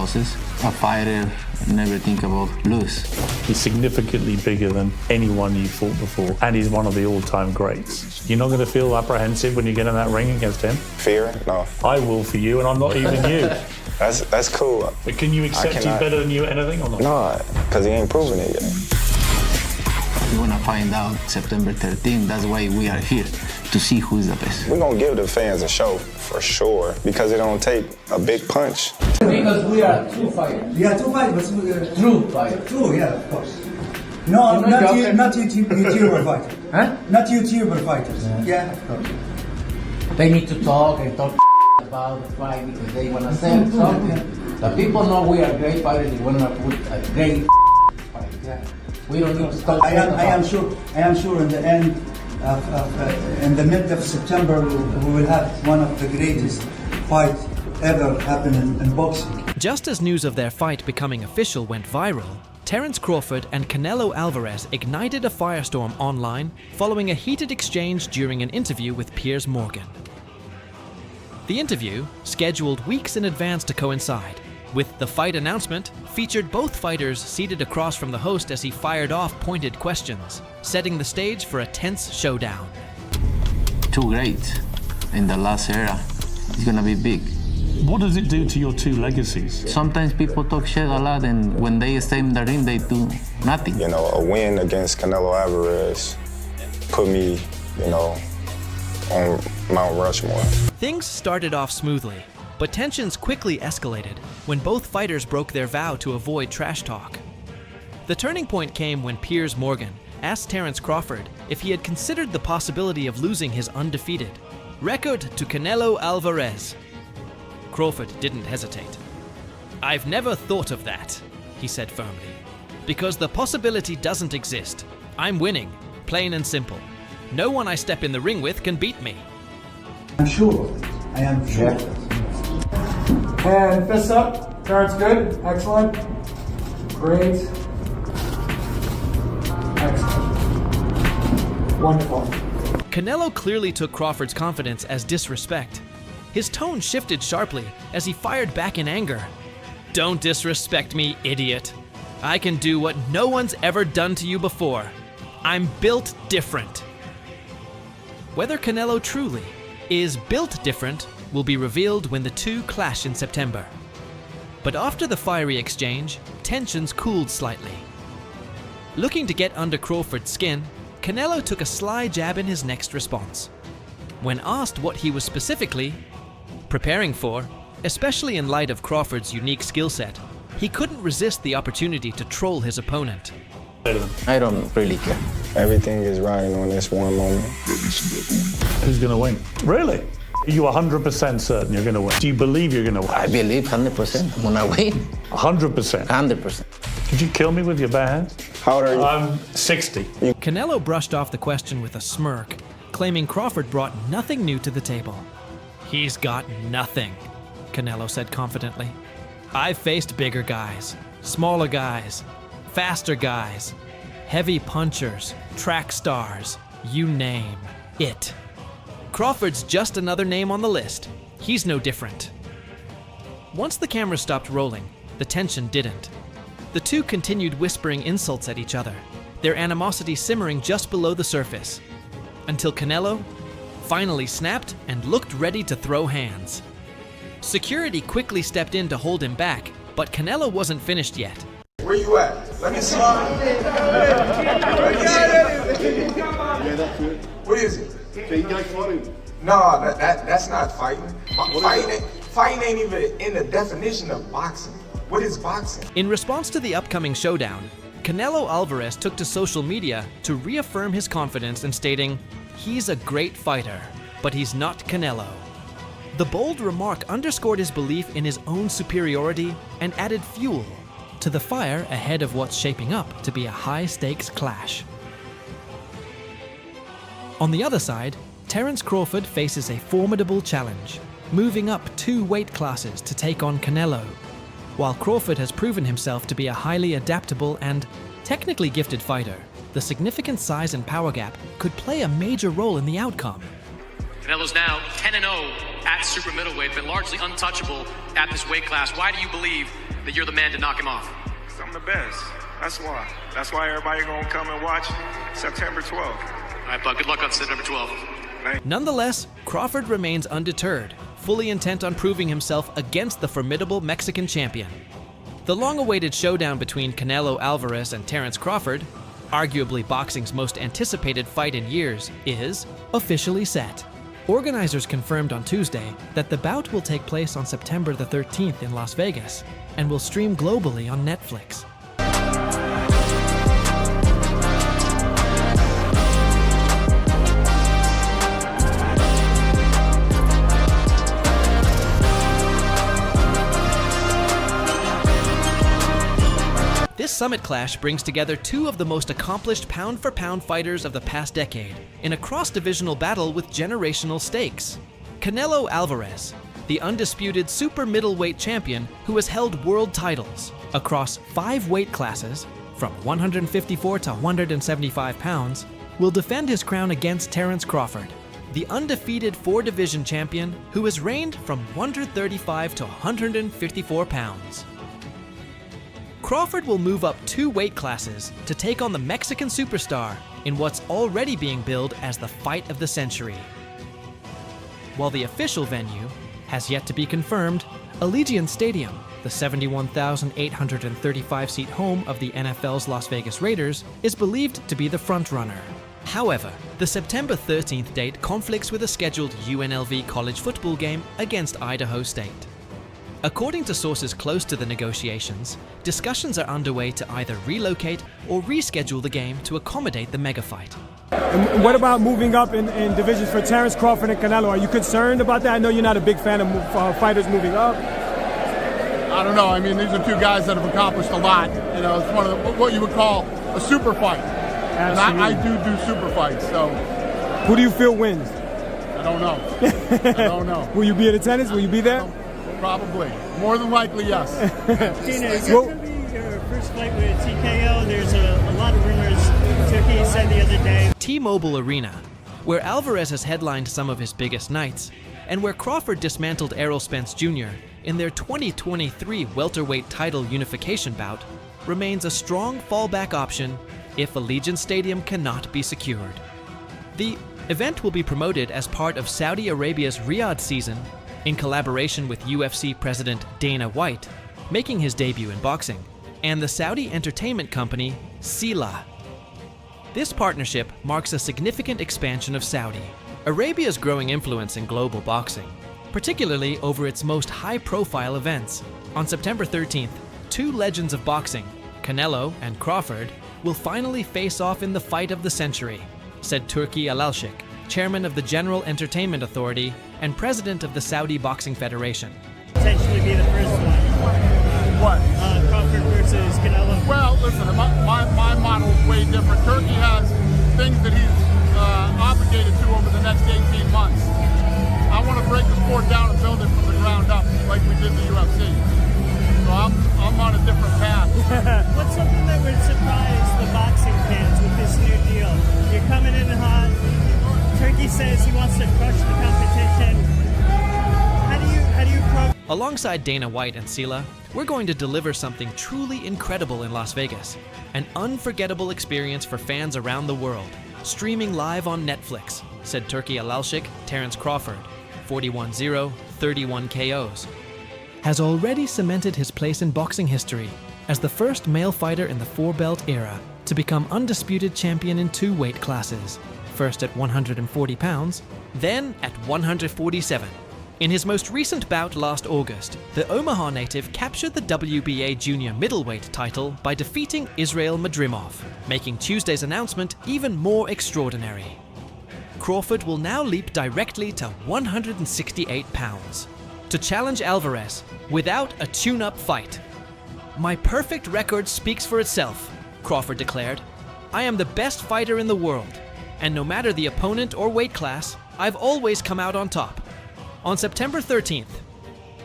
A fighter never think about lose. He's significantly bigger than anyone you fought before, and he's one of the all-time greats. You're not going to feel apprehensive when you get in that ring against him? Fear? No. I will for you, and I'm not even you. That's cool. But can you accept he's better than you at anything or not? No, because he ain't proven it yet. We're gonna find out September 13th. That's why we are here, to see who's the best. We're gonna give the fans a show, for sure, because it don't take a big punch. Because we are true fighters. We are two fighters, but we are True fighters. true, yeah, of course. No, not YouTuber fighters. Huh? Not YouTuber fighters. Yeah, of course. They need to talk and talk about the fight because they want to say something. The people know we are great fighters. They want to put a great fight. Yeah. We don't need to talk. I am sure in the end in the mid of September we will have one of the greatest fights ever happen in boxing. Just as news of their fight becoming official went viral, Terence Crawford and Canelo Alvarez ignited a firestorm online following a heated exchange during an interview with Piers Morgan. The interview, scheduled weeks in advance to coincide with the fight announcement, featured both fighters seated across from the host as he fired off pointed questions, setting the stage for a tense showdown. Two greats in the last era. It's gonna be big. What does it do to your two legacies? Sometimes people talk shit a lot, and when they stay in the ring, they do nothing. You know, a win against Canelo Alvarez put me, on Mount Rushmore. Things started off smoothly, but tensions quickly escalated when both fighters broke their vow to avoid trash talk. The turning point came when Piers Morgan asked Terence Crawford if he had considered the possibility of losing his undefeated record to Canelo Alvarez. Crawford didn't hesitate. "I've never thought of that," he said firmly, "because the possibility doesn't exist. I'm winning, plain and simple. No one I step in the ring with can beat me." I'm sure of it. I am sure of it. And fists up. Terence, good. Excellent. Great. Excellent. Wonderful. Canelo clearly took Crawford's confidence as disrespect. His tone shifted sharply as he fired back in anger. "Don't disrespect me, idiot. I can do what no one's ever done to you before. I'm built different." Whether Canelo truly is built different will be revealed when the two clash in September. But after the fiery exchange, tensions cooled slightly. Looking to get under Crawford's skin, Canelo took a sly jab in his next response. When asked what he was specifically preparing for, especially in light of Crawford's unique skill set, he couldn't resist the opportunity to troll his opponent. I don't really care. Everything is riding on this one moment. Who's going to win? Really? Are you 100% certain you're going to win? Do you believe you're going to win? I believe 100% I'm gonna win. 100%? 100%. Could you kill me with your bare hands? How old are you? I'm 60. Canelo brushed off the question with a smirk, claiming Crawford brought nothing new to the table. "He's got nothing," Canelo said confidently. "I've faced bigger guys, smaller guys, faster guys, heavy punchers, track stars, you name it. Crawford's just another name on the list. He's no different." Once the camera stopped rolling, the tension didn't. The two continued whispering insults at each other, their animosity simmering just below the surface, until Canelo finally snapped and looked ready to throw hands. Security quickly stepped in to hold him back, but Canelo wasn't finished yet. "Where you at? Let me see. What is it? No, that's not fighting. Fighting ain't even in the definition of boxing. What is boxing?" In response to the upcoming showdown, Canelo Alvarez took to social media to reaffirm his confidence in stating, "He's a great fighter, but he's not Canelo." The bold remark underscored his belief in his own superiority and added fuel to the fire ahead of what's shaping up to be a high-stakes clash. On the other side, Terence Crawford faces a formidable challenge, moving up 2 weight classes to take on Canelo. While Crawford has proven himself to be a highly adaptable and technically gifted fighter, the significant size and power gap could play a major role in the outcome. Canelo's now 10-0 at super middleweight, been largely untouchable at this weight class. Why do you believe that you're the man to knock him off? I'm the best. That's why. That's why everybody gonna come and watch September 12th. All right, bud, good luck on September 12th. Nonetheless, Crawford remains undeterred, fully intent on proving himself against the formidable Mexican champion. The long-awaited showdown between Canelo Alvarez and Terence Crawford, arguably boxing's most anticipated fight in years, is officially set. Organizers confirmed on Tuesday that the bout will take place on September the 13th in Las Vegas and will stream globally on Netflix. This summit clash brings together two of the most accomplished pound-for-pound fighters of the past decade in a cross-divisional battle with generational stakes. Canelo Alvarez, the undisputed super middleweight champion who has held world titles across 5 weight classes, from 154 to 175 pounds, will defend his crown against Terence Crawford, the undefeated 4-division champion who has reigned from 135 to 154 pounds. Crawford will move up 2 weight classes to take on the Mexican superstar in what's already being billed as the fight of the century. While the official venue has yet to be confirmed, Allegiant Stadium, the 71,835-seat home of the NFL's Las Vegas Raiders, is believed to be the frontrunner. However, the September 13th date conflicts with a scheduled UNLV college football game against Idaho State. According to sources close to the negotiations, discussions are underway to either relocate or reschedule the game to accommodate the mega fight. And what about moving up in divisions for Terence Crawford and Canelo? Are you concerned about that? I know you're not a big fan of fighters moving up. I don't know. I mean, these are two guys that have accomplished a lot. You know, it's one of what you would call a super fight. Absolutely. And I do super fights, so. Who do you feel wins? I don't know. I don't know. Will you be at attendance? Will you be there? Probably. More than likely, yes. Dana, is this going to be your first fight with TKO? There's a lot of rumors. Turkey said the other day. T-Mobile Arena, where Alvarez has headlined some of his biggest nights, and where Crawford dismantled Errol Spence Jr. in their 2023 welterweight title unification bout, remains a strong fallback option if Allegiant Stadium cannot be secured. The event will be promoted as part of Saudi Arabia's Riyadh season in collaboration with UFC President Dana White, making his debut in boxing, and the Saudi entertainment company Sila. This partnership marks a significant expansion of Saudi Arabia's growing influence in global boxing, particularly over its most high-profile events. On September 13th, 2 legends of boxing, Canelo and Crawford, will finally face off in the fight of the century, said Turki Alalshik, chairman of the General Entertainment Authority and president of the Saudi Boxing Federation. Potentially be the first one. What? Crawford versus Canelo. Well, listen, my model is way different. Turkey has things that he's obligated to over the next 18 months. I want to break the sport down and build it from the ground up, like we did the UFC. So I'm on a different path. What's something that would surprise the boxing fans with this new deal? You're coming in hot. Turkey says he wants to crush the competition. How do you approach? Alongside Dana White and Sila, we're going to deliver something truly incredible in Las Vegas. An unforgettable experience for fans around the world, streaming live on Netflix, said Turki Alalshik. Terence Crawford, 41-0, 31 KOs, has already cemented his place in boxing history as the first male fighter in the 4-belt era to become undisputed champion in 2 weight classes, first at 140 pounds, then at 147. In his most recent bout last August, the Omaha native captured the WBA junior middleweight title by defeating Israel Madrimov, making Tuesday's announcement even more extraordinary. Crawford will now leap directly to 168 pounds to challenge Alvarez without a tune-up fight. "My perfect record speaks for itself," Crawford declared. "I am the best fighter in the world, and no matter the opponent or weight class, I've always come out on top. On September 13th,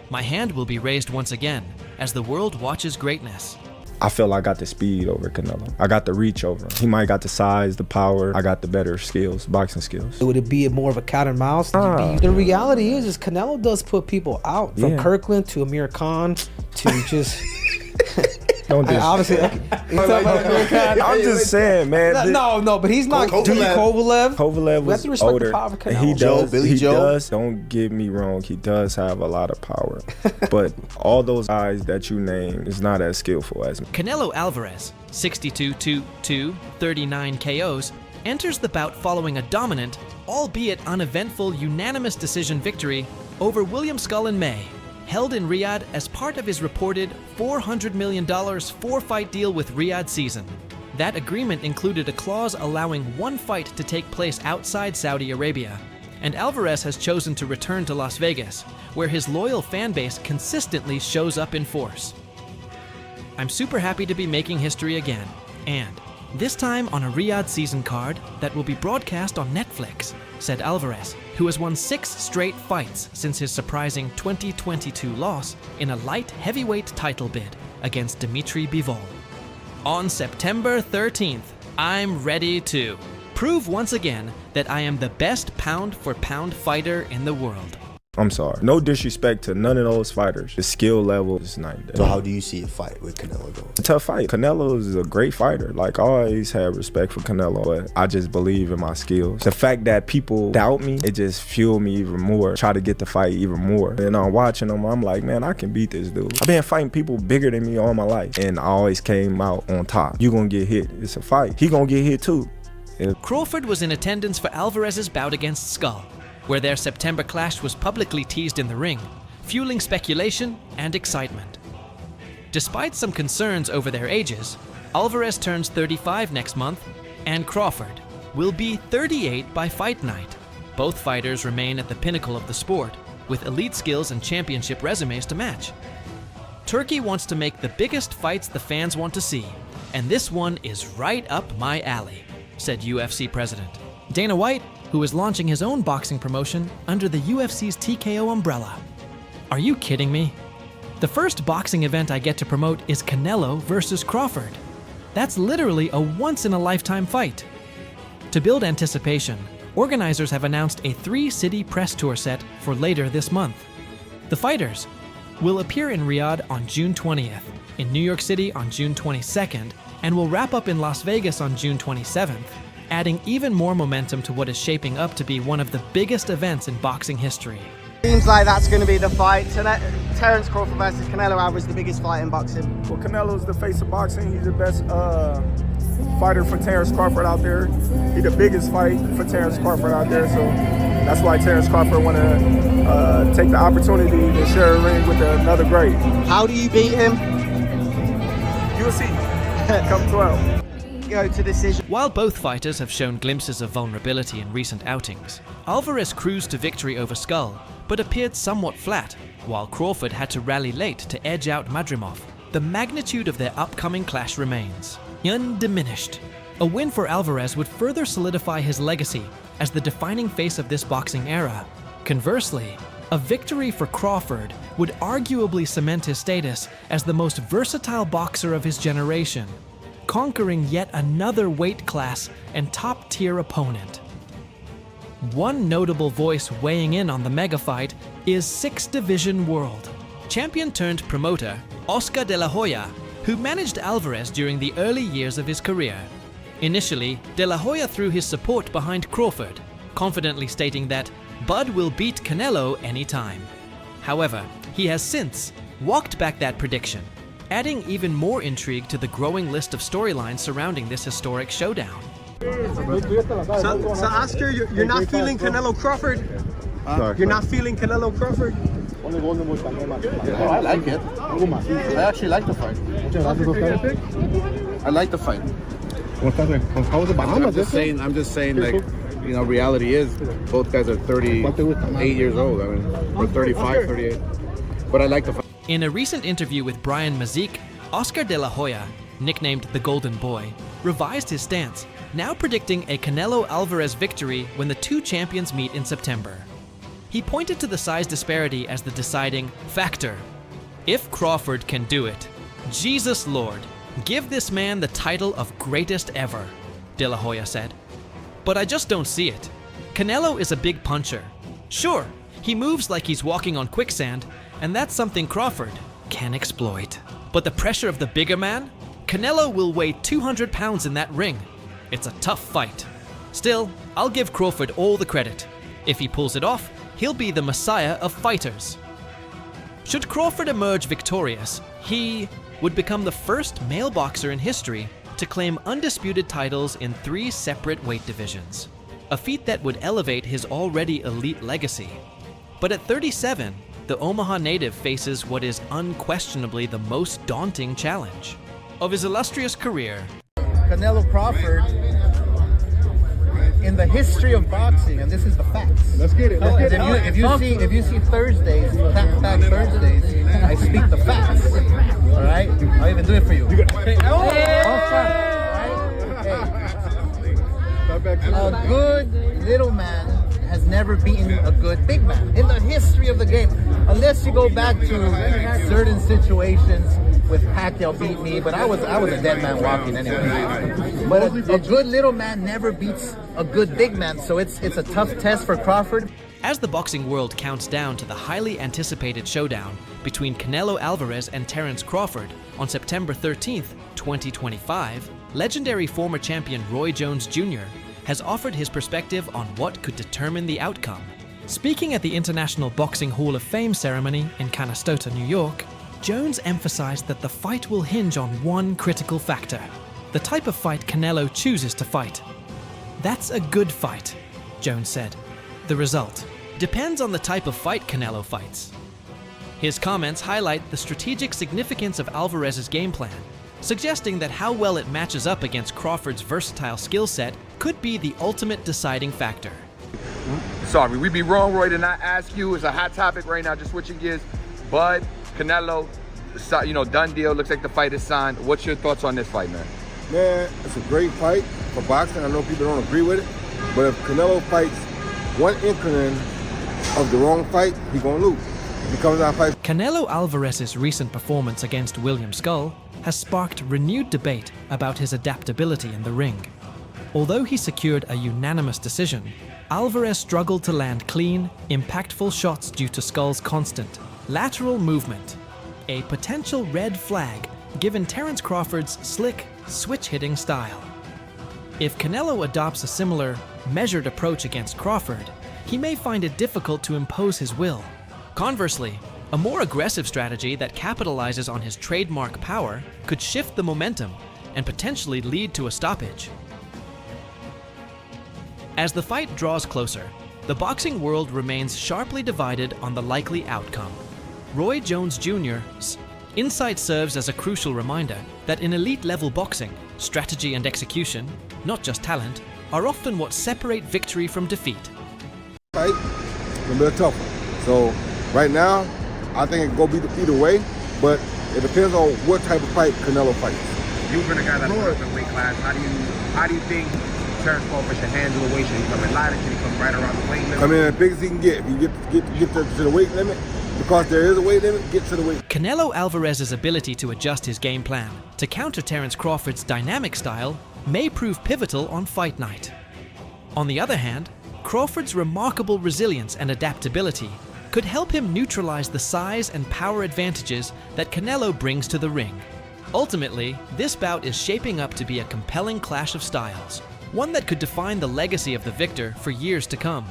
my hand will be raised once again as the world watches greatness." I feel I got the speed over Canelo. I got the reach over him. He might got the size, the power. I got the better skills, boxing skills. Would it be more of a cat and mouse? The reality is Canelo does put people out, from Kirkland to Amir Khan to just Don't do Obviously, I'm just saying, man. No, but he's not. Kovalev. Kovalev We have was to respect older. the power of And Canelo. he does. Don't get me wrong. He does have a lot of power, but all those guys that you name is not as skillful as me. Canelo Alvarez, 62-2, 39 KOs, enters the bout following a dominant, albeit uneventful, unanimous decision victory over William Skull in May, held in Riyadh as part of his reported $400 million four-fight deal with Riyadh Season. That agreement included a clause allowing one fight to take place outside Saudi Arabia, and Alvarez has chosen to return to Las Vegas, where his loyal fan base consistently shows up in force. I'm super happy to be making history again, and this time on a Riyadh Season card that will be broadcast on Netflix, said Alvarez, who has won 6 straight fights since his surprising 2022 loss in a light heavyweight title bid against Dimitri Bivol. On September 13th, I'm ready to prove once again that I am the best pound-for-pound fighter in the world. I'm sorry. No disrespect to none of those fighters. The skill level is night and day. So how do you see a fight with Canelo going? A tough fight. Canelo is a great fighter. Like, I always had respect for Canelo, but I just believe in my skills. The fact that people doubt me, it just fueled me even more. Try to get the fight even more. And I'm watching him, I'm like, man, I can beat this dude. I've been fighting people bigger than me all my life, and I always came out on top. You gonna get hit. It's a fight. He gonna get hit too. Crawford was in attendance for Alvarez's bout against Skull, where their September clash was publicly teased in the ring, fueling speculation and excitement. Despite some concerns over their ages, Alvarez turns 35 next month, and Crawford will be 38 by fight night. Both fighters remain at the pinnacle of the sport, with elite skills and championship resumes to match. Turkey wants to make the biggest fights the fans want to see, and this one is right up my alley, said UFC president Dana White, who is launching his own boxing promotion under the UFC's TKO umbrella. Are you kidding me? The first boxing event I get to promote is Canelo versus Crawford. That's literally a once-in-a-lifetime fight. To build anticipation, organizers have announced a 3-city press tour set for later this month. The fighters will appear in Riyadh on June 20th, in New York City on June 22nd, and will wrap up in Las Vegas on June 27th, adding even more momentum to what is shaping up to be one of the biggest events in boxing history. Seems like that's going to be the fight. Terence Crawford versus Canelo Alvarez, the biggest fight in boxing. Well, Canelo's the face of boxing. He's the best fighter for Terence Crawford out there. He's the biggest fight for Terence Crawford out there, so that's why Terence Crawford want to take the opportunity to share a ring with another great. How do you beat him? You'll see. Come 12. Go to decision. While both fighters have shown glimpses of vulnerability in recent outings, Alvarez cruised to victory over Skull, but appeared somewhat flat, while Crawford had to rally late to edge out Madrimov. The magnitude of their upcoming clash remains undiminished. A win for Alvarez would further solidify his legacy as the defining face of this boxing era. Conversely, a victory for Crawford would arguably cement his status as the most versatile boxer of his generation, conquering yet another weight class and top-tier opponent. One notable voice weighing in on the mega fight is 6th Division World champion-turned-promoter Oscar De La Hoya, who managed Alvarez during the early years of his career. Initially, De La Hoya threw his support behind Crawford, confidently stating that Bud will beat Canelo anytime. However, he has since walked back that prediction, adding even more intrigue to the growing list of storylines surrounding this historic showdown. So Oscar, you're not feeling Canelo Crawford? You're not feeling Canelo Crawford? I like it. I actually like the fight. I like the fight. I'm just saying, like, you know, reality is both guys are 38 years old. I mean, or 35, 38. But I like the fight. In a recent interview with Brian Mazik, Oscar De La Hoya, nicknamed the Golden Boy, revised his stance, now predicting a Canelo-Alvarez victory when the two champions meet in September. He pointed to the size disparity as the deciding factor. If Crawford can do it, Jesus Lord, give this man the title of greatest ever, De La Hoya said. But I just don't see it. Canelo is a big puncher. Sure, he moves like he's walking on quicksand, and that's something Crawford can exploit. But the pressure of the bigger man? Canelo will weigh 200 pounds in that ring. It's a tough fight. Still, I'll give Crawford all the credit. If he pulls it off, he'll be the messiah of fighters. Should Crawford emerge victorious, he would become the first male boxer in history to claim undisputed titles in 3 separate weight divisions, a feat that would elevate his already elite legacy. But at 37, the Omaha native faces what is unquestionably the most daunting challenge of his illustrious career. Canelo Crawford, in the history of boxing, and this is the facts. Let's get it. If you see Thursdays, back Thursdays, I speak the facts. All right, I'll even do it for you. A good little man has never beaten a good big man in the history of the game, unless you go back to certain situations with Pacquiao beat me, but I was a dead man walking anyway. But a good little man never beats a good big man, so it's a tough test for Crawford. As the boxing world counts down to the highly anticipated showdown between Canelo Alvarez and Terence Crawford on September 13th, 2025, legendary former champion Roy Jones Jr. has offered his perspective on what could determine the outcome. Speaking at the International Boxing Hall of Fame ceremony in Canastota, New York, Jones emphasized that the fight will hinge on one critical factor: the type of fight Canelo chooses to fight. That's a good fight, Jones said. The result depends on the type of fight Canelo fights. His comments highlight the strategic significance of Alvarez's game plan, suggesting that how well it matches up against Crawford's versatile skill set could be the ultimate deciding factor. Sorry, we'd be wrong, Roy, to not ask you. It's a hot topic right now, just switching gears. Bud, Canelo, done deal. Looks like the fight is signed. What's your thoughts on this fight, man? Man, it's a great fight for boxing. I know people don't agree with it, but if Canelo fights one inkling of the wrong fight, he's gonna lose. If he comes out fight. Canelo Alvarez's recent performance against William Skull has sparked renewed debate about his adaptability in the ring. Although he secured a unanimous decision, Alvarez struggled to land clean, impactful shots due to Skull's constant lateral movement, a potential red flag given Terence Crawford's slick, switch-hitting style. If Canelo adopts a similar, measured approach against Crawford, he may find it difficult to impose his will. Conversely, a more aggressive strategy that capitalizes on his trademark power could shift the momentum and potentially lead to a stoppage. As the fight draws closer, the boxing world remains sharply divided on the likely outcome. Roy Jones Jr.'s insight serves as a crucial reminder that in elite-level boxing, strategy and execution, not just talent, are often what separate victory from defeat. Fight, it's gonna be a tough one. So right now, I think it go either way, but it depends on what type of fight Canelo fights. You've been a guy that's put up in weight class. How do you think Terence Crawford should handle the weight? Should he come in lighter? Should he come right around the weight limit? Come in as big as he can get. If you get to the weight limit, because there is a weight limit, get to the weight. Canelo Alvarez's ability to adjust his game plan to counter Terence Crawford's dynamic style may prove pivotal on fight night. On the other hand, Crawford's remarkable resilience and adaptability could help him neutralize the size and power advantages that Canelo brings to the ring. Ultimately, this bout is shaping up to be a compelling clash of styles, one that could define the legacy of the victor for years to come.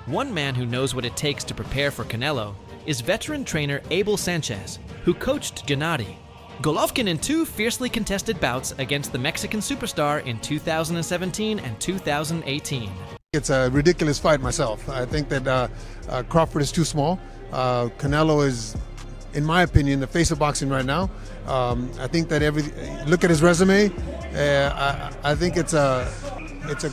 One man who knows what it takes to prepare for Canelo is veteran trainer Abel Sanchez, who coached Gennady Golovkin in 2 fiercely contested bouts against the Mexican superstar in 2017 and 2018. It's a ridiculous fight myself. I think that Crawford is too small. Canelo is, in my opinion, the face of boxing right now. I think that look at his resume. I think it's a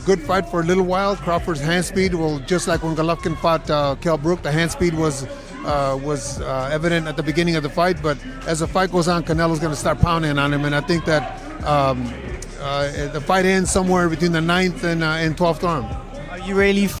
good fight for a little while. Crawford's hand speed will, just like when Golovkin fought Kell Brook, the hand speed was evident at the beginning of the fight. But as the fight goes on, Canelo's going to start pounding on him, and I think that the fight ends somewhere between the 9th and 12th round. Are you really